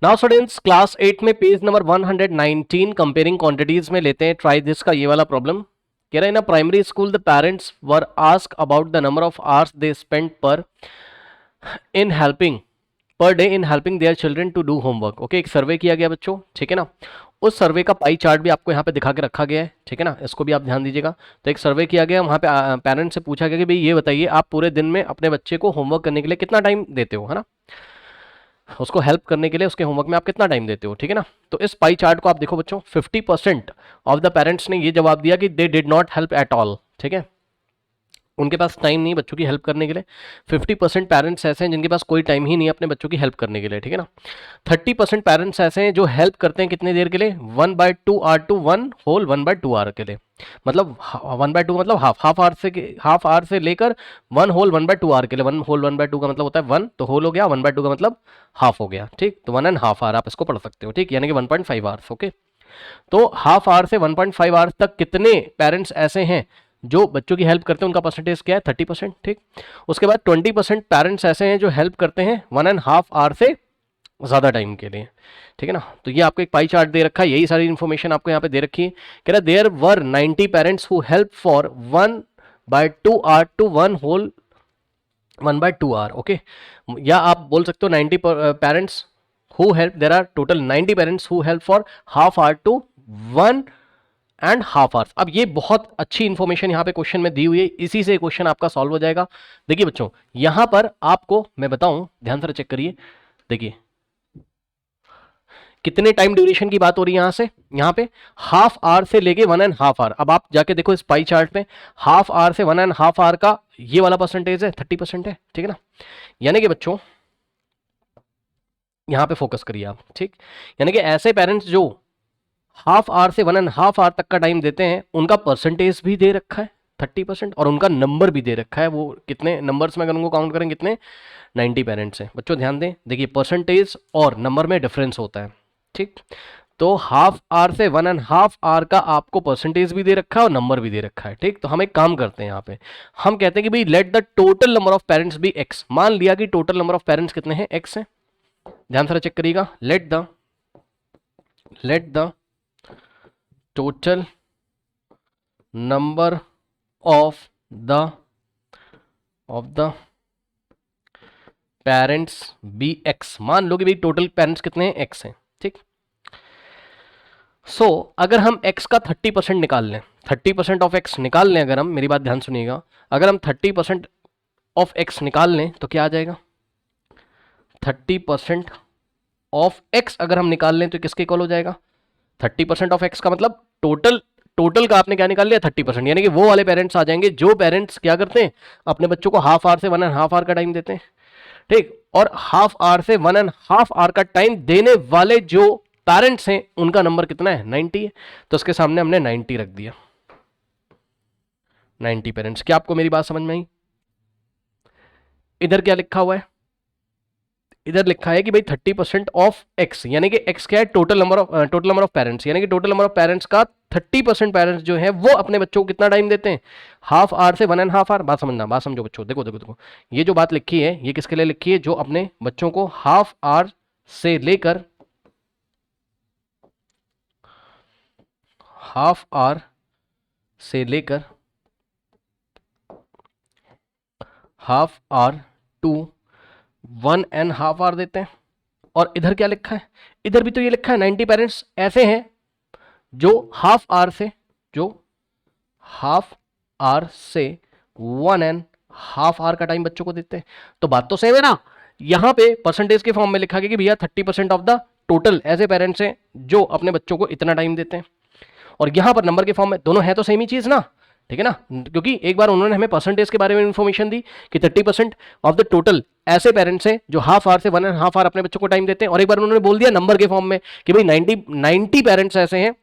Now students class 8 में page number 119 comparing quantities में लेते हैं ट्राई दिस का ये वाला प्रॉब्लम। कह रहे हैं ना, primary school the parents were ask about the number of hours they spend per day in helping their children to do homework. Okay, एक सर्वे किया गया बच्चों, ठीक है ना। उस सर्वे का पाई चार्ट भी आपको यहाँ पे दिखा के रखा गया है, ठीक है ना, इसको भी आप ध्यान दीजिएगा। तो एक सर्वे किया गया, वहाँ पे पेरेंट्स से पूछा गया कि भाई ये बताइए आप पूरे दिन में अपने बच्चे को होमवर्क करने के लिए कितना टाइम देते हो, है ना, उसको हेल्प करने के लिए उसके होमवर्क में आप कितना टाइम देते हो, ठीक है ना। तो इस पाई चार्ट को आप देखो बच्चों, 50% ऑफ द पेरेंट्स ने ये जवाब दिया कि दे did not help at all, ठीक है, उनके पास टाइम नहीं बच्चों की हेल्प करने के लिए। 50% पेरेंट्स ऐसे हैं जिनके पास कोई टाइम ही नहीं है अपने बच्चों की हेल्प करने के लिए, ठीक है ना। 30% पेरेंट्स ऐसे हैं जो हेल्प करते हैं कितनी देर के लिए, 1/2 आवर टू 1/2 आवर के लिए। मतलब 1/2 मतलब हाफ आवर से लेकर 1/2 आवर के लिए। 1/2 का मतलब होता है 1, तो होल हो गया, 1/2 का मतलब हाफ हो गया, ठीक। तो 1.5 आवर आप इसको पढ़ सकते हो, ठीक, यानी कि 1.5 आवर्स। ओके, तो हाफ आवर से 1.5 आवर्स तक कितने पेरेंट्स ऐसे हैं जो बच्चों की हेल्प करते हैं, उनका परसेंटेज क्या है, 30%, ठीक। उसके बाद 20% पेरेंट्स ऐसे हैं जो हेल्प करते हैं 1.5 आवर से ज़्यादा टाइम के लिए, ठीक है ना। तो ये आपको एक पाई चार्ट दे रखा है, यही सारी इन्फॉर्मेशन आपको यहाँ पे दे रखी है। कह रहा है there were 90 parents who help for 1/2 hour to 1/2 hour. Okay, या आप बोल सकते हो 90 parents who help, there are total 90 parents who help for half hour to 1.5 hours. अब ये बहुत अच्छी इंफॉर्मेशन यहाँ पे क्वेश्चन में दी हुई है, इसी से क्वेश्चन आपका सॉल्व हो जाएगा। देखिए बच्चों, यहां पर आपको मैं बताऊं, ध्यान से चेक करिए, देखिए कितने टाइम ड्यूरेशन की बात हो रही है यहाँ पे हाफ आवर से लेके 1.5 आवर। अब आप जाके देखो इस पाई चार्ट में, हाफ आवर से 1.5 आवर का ये वाला परसेंटेज है 30% है, ठीक है ना। यानी कि बच्चों यहां पे फोकस करिए आप, ठीक। यानी कि ऐसे पेरेंट्स जो हाफ आवर से 1.5 आवर तक का टाइम देते हैं, उनका परसेंटेज भी दे रखा है 30%, और उनका नंबर भी दे रखा है। वो कितने नंबर्स में अगर उनको काउंट करें कितने, 90 पेरेंट्स हैं। बच्चों ध्यान दें, देखिए परसेंटेज और नंबर में डिफरेंस होता है, ठीक। तो हाफ आवर से 1.5 आवर का आपको परसेंटेज भी दे रखा है और नंबर भी दे रखा है, ठीक। तो हम एक काम करते हैं, यहाँ पे हम कहते हैं कि भाई let the total number of parents be X. मान लिया कि टोटल नंबर ऑफ पेरेंट्स कितने हैं, एक्स है। ध्यान से चेक करिएगा, let the total number of the parents be X. मान लो कि भाई टोटल पेरेंट्स कितने हैं, एक्स हैं, ठीक। सो अगर हम एक्स का 30% निकाल लें, 30% ऑफ एक्स निकाल लें, अगर हम, मेरी बात ध्यान सुनिएगा, अगर हम 30% ऑफ एक्स निकाल लें तो क्या आ जाएगा, 30% ऑफ एक्स अगर हम निकाल लें तो किसके इक्वल हो जाएगा, 30% ऑफ एक्स का मतलब टोटल का आपने क्या निकाल लिया, 30%। यानी कि वो वाले पेरेंट्स आ जाएंगे जो पेरेंट्स क्या करते हैं, अपने बच्चों को हाफ आवर से 1.5 आवर का टाइम देते हैं, ठीक। और हाफ आवर से 1.5 आवर का टाइम देने वाले जो पेरेंट्स हैं उनका नंबर कितना है, 90 है। तो उसके सामने हमने 90 रख दिया, 90 पेरेंट्स। क्या आपको मेरी बात समझ में आई? इधर क्या लिखा हुआ है, इधर लिखा है कि भाई 30% ऑफ एक्स, यानी कि एक्स क्या है, टोटल नंबर ऑफ पेरेंट्स, यानी कि टोटल नंबर ऑफ पेरेंट्स का 30% पेरेंट्स जो है वो अपने बच्चों को कितना टाइम देते हैं, हाफ आवर से 1.5 आवर। बात समझना, बात समझो बच्चों, देखो देखो देखो, ये जो बात लिखी है ये किसके लिए लिखी है, जो अपने बच्चों को हाफ आवर से लेकर हाफ आवर टू 1.5 आवर देते हैं। और इधर क्या लिखा है, इधर भी तो ये लिखा है 90 पेरेंट्स ऐसे हैं जो हाफ आवर से 1.5 आवर का टाइम बच्चों को देते हैं। तो बात तो सेम है ना। यहां पे परसेंटेज के फॉर्म में लिखा गया कि भैया 30% ऑफ द टोटल ऐसे पेरेंट्स हैं जो अपने बच्चों को इतना टाइम देते हैं, और यहां पर नंबर के फॉर्म में, दोनों है तो सेम ही चीज ना, ठीक है ना। क्योंकि एक बार उन्होंने हमें परसेंटेज के बारे में इंफॉर्मेशन दी कि 30% ऑफ द टोटल ऐसे पेरेंट्स हैं जो हाफ आवर से 1.5 आवर अपने बच्चों को टाइम देते हैं, और एक बार उन्होंने बोल दिया नंबर के फॉर्म में कि भाई 90 पेरेंट्स ऐसे हैं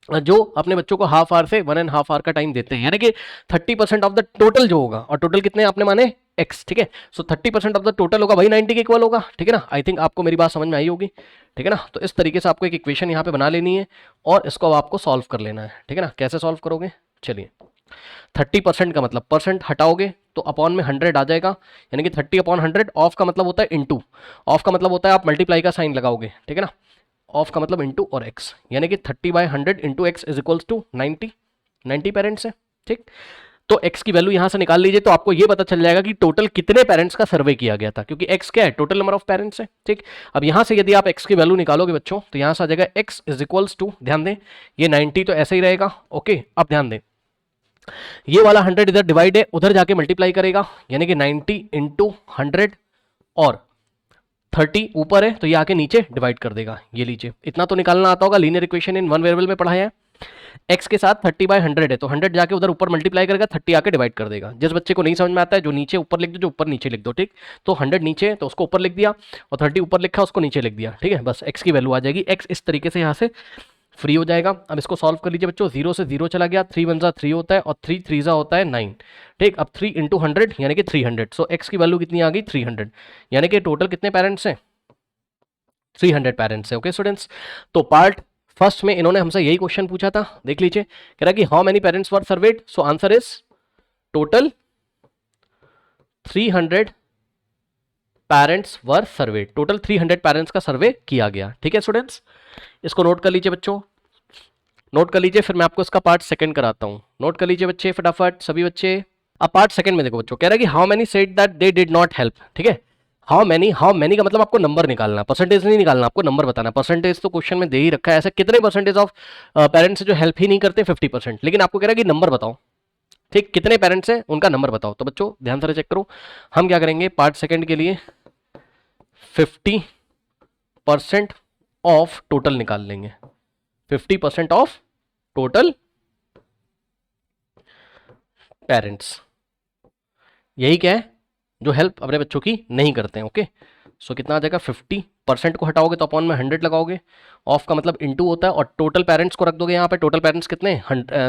जो अपने बच्चों को हाफ आवर से 1.5 आवर का टाइम देते हैं, यानी कि 30% ऑफ द टोटल जो होगा, और टोटल कितने आपने माने, एक्स, ठीक है। सो 30% ऑफ द टोटल होगा, वही 90 के इक्वल होगा, ठीक है ना। आई थिंक आपको मेरी बात समझ में आई होगी, ठीक है ना। तो इस तरीके से आपको एक इक्वेशन यहाँ पे बना लेनी है और इसको अब आपको सॉल्व कर लेना है, ठीक है ना। कैसे सॉल्व करोगे, चलिए 30% का मतलब परसेंट हटाओगे तो अपॉन में 100 आ जाएगा, यानी कि 30/100। ऑफ का मतलब होता है इंटू, ऑफ का मतलब होता है आप मल्टीप्लाई का साइन लगाओगे, ठीक है ना। ऑफ का मतलब इंटू और एक्स, यानी कि 30/100 into X is equals to 90 parents है, ठीक। तो x की वैल्यू यहां से निकाल लीजिए तो आपको ये पता चल जाएगा कि टोटल कितने पेरेंट्स का सर्वे किया गया था, क्योंकि x क्या है, टोटल नंबर ऑफ पेरेंट्स है, ठीक। अब यहां से यदि आप x की वैल्यू निकालोगे बच्चों तो यहां से आ जाएगा x इज इक्वल्स टू, ध्यान दें ये 90 तो ऐसे ही रहेगा, ओके। अब ध्यान दें ये वाला 100 इधर डिवाइड है, उधर जाके मल्टीप्लाई करेगा, यानी कि 90 इंटू 100 और 30 ऊपर है तो ये आके नीचे डिवाइड कर देगा। ये लीजिए, इतना तो निकालना आता होगा, linear equation in one variable में पढ़ाया है। x के साथ 30/100 है तो 100 जाके उधर ऊपर मल्टीप्लाई करेगा, 30 आके डिवाइड कर देगा। जिस बच्चे को नहीं समझ में आता है जो नीचे ऊपर लिख दो, जो ऊपर नीचे लिख दो, ठीक। तो 100 नीचे है तो उसको ऊपर लिख दिया और 30 ऊपर लिखा उसको नीचे लिख दिया, ठीक है। बस x की वैल्यू आ जाएगी, x इस तरीके से यहाँ से फ्री हो जाएगा। अब इसको सॉल्व कर लीजिए बच्चों, 0 से 0 चला गया, 3 1 3 होता है और 3 3 होता है 9, ठीक। अब 3 इंटू 100 यानी कि 300, सो x की वैल्यू कितनी आ गई 300, यानी कि टोटल कितने पेरेंट्स हैं 300 पेरेंट्स है, ओके स्टूडेंट्स। तो पार्ट फर्स्ट में इन्होंने हमसे यही क्वेश्चन पूछा था, देख लीजिए, कह रहा कि how many parents were served, so answer is total 300 parents were survey, total 300 parents का सर्वे किया गया, ठीक है स्टूडेंट्स। इसको नोट कर लीजिए बच्चों, नोट कर लीजिए, फिर मैं आपको इसका पार्ट सेकंड कराता हूं। नोट कर लीजिए बच्चे फटाफट सभी बच्चे। अब पार्ट सेकंड में देखो बच्चों, कह रहा है कि how many said that they did not help, ठीक है। हाउ मेनी का मतलब आपको नंबर निकालना, परसेंटेज नहीं निकालना, आपको नंबर बताना। परसेंटेज तो क्वेश्चन में दे ही रखा है, ऐसे कितने परसेंटेज ऑफ पेरेंट्स जो हेल्प ही नहीं करते 50%, लेकिन आपको कह रहा है कि नंबर बताओ, ठीक। कितने पेरेंट्स हैं उनका नंबर बताओ। तो बच्चों ध्यान से चेक करो, हम क्या करेंगे पार्ट सेकंड के लिए 50% ऑफ टोटल निकाल लेंगे, 50% ऑफ टोटल पेरेंट्स, यही क्या है जो हेल्प अपने बच्चों की नहीं करते हैं, ओके। सो कितना आ जाएगा, 50% को हटाओगे तो अपॉन में 100 लगाओगे, ऑफ का मतलब इंटू होता है और टोटल पेरेंट्स को रख दोगे यहाँ पे। टोटल पेरेंट्स कितने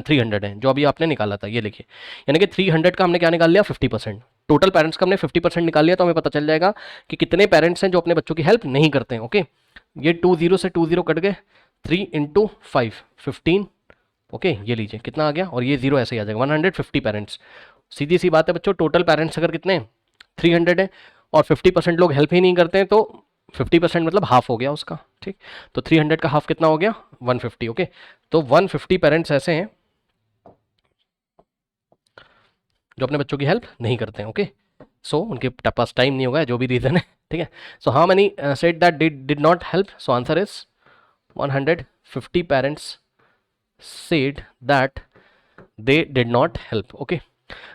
300 हैं, जो अभी आपने निकाला था, ये लिखिए, यानी कि 300 का हमने क्या निकाल लिया 50%, टोटल पेरेंट्स का हमने 50% निकाल लिया, तो हमें पता चल जाएगा कि कितने पेरेंट्स हैं जो अपने बच्चों की हेल्प नहीं करते हैं, ओके। ये 20 से 20 कट गए, 3 इंटू 5 15, ओके। ये लीजिए कितना आ गया, और ये 0 ऐसे ही आ जाएगा, 150 पेरेंट्स। सीधी सी बात है बच्चों, टोटल पेरेंट्स अगर कितने 300 है और 50% लोग हेल्प ही नहीं करते हैं, तो 50% मतलब हाफ हो गया उसका, ठीक। तो 300 का हाफ कितना हो गया 150, ओके। तो 150 पेरेंट्स ऐसे हैं जो अपने बच्चों की हेल्प नहीं करते हैं, ओके। सो उनके पास टाइम नहीं होगा, जो भी रीजन है, ठीक है। So how many said that did not help, so answer is 150 parents said that they did not help, okay.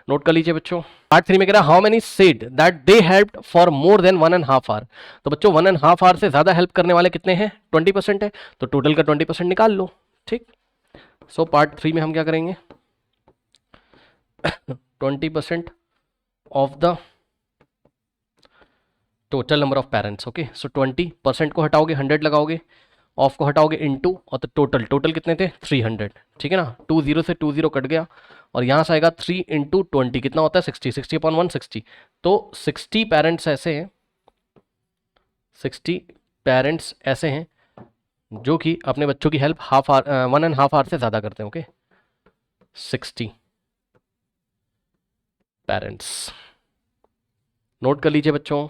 Note कर लीजिए बच्चों, पार्ट 3 में कह रहा है how many said that they helped for more than 1.5 hour. तो बच्चों 1.5 our से ज्यादा हेल्प करने वाले कितने हैं 20% है, तो टोटल का 20% निकाल लो, ठीक। सो पार्ट 3 में हम क्या करेंगे 20% of the total number of parents, okay. So 20% को हटाओगे 100 लगाओगे, ऑफ को हटाओगे इनटू, और तो टोटल कितने थे 300, ठीक है ना। 20 से 20 कट गया और यहाँ से आएगा 3 इंटू 20 कितना होता है 60 तो 60 पेरेंट्स ऐसे हैं, 60 पेरेंट्स ऐसे हैं जो कि अपने बच्चों की हेल्प 1.5 आवर से ज़्यादा करते हैं, ओके। 60 पेरेंट्स, नोट कर लीजिए बच्चों,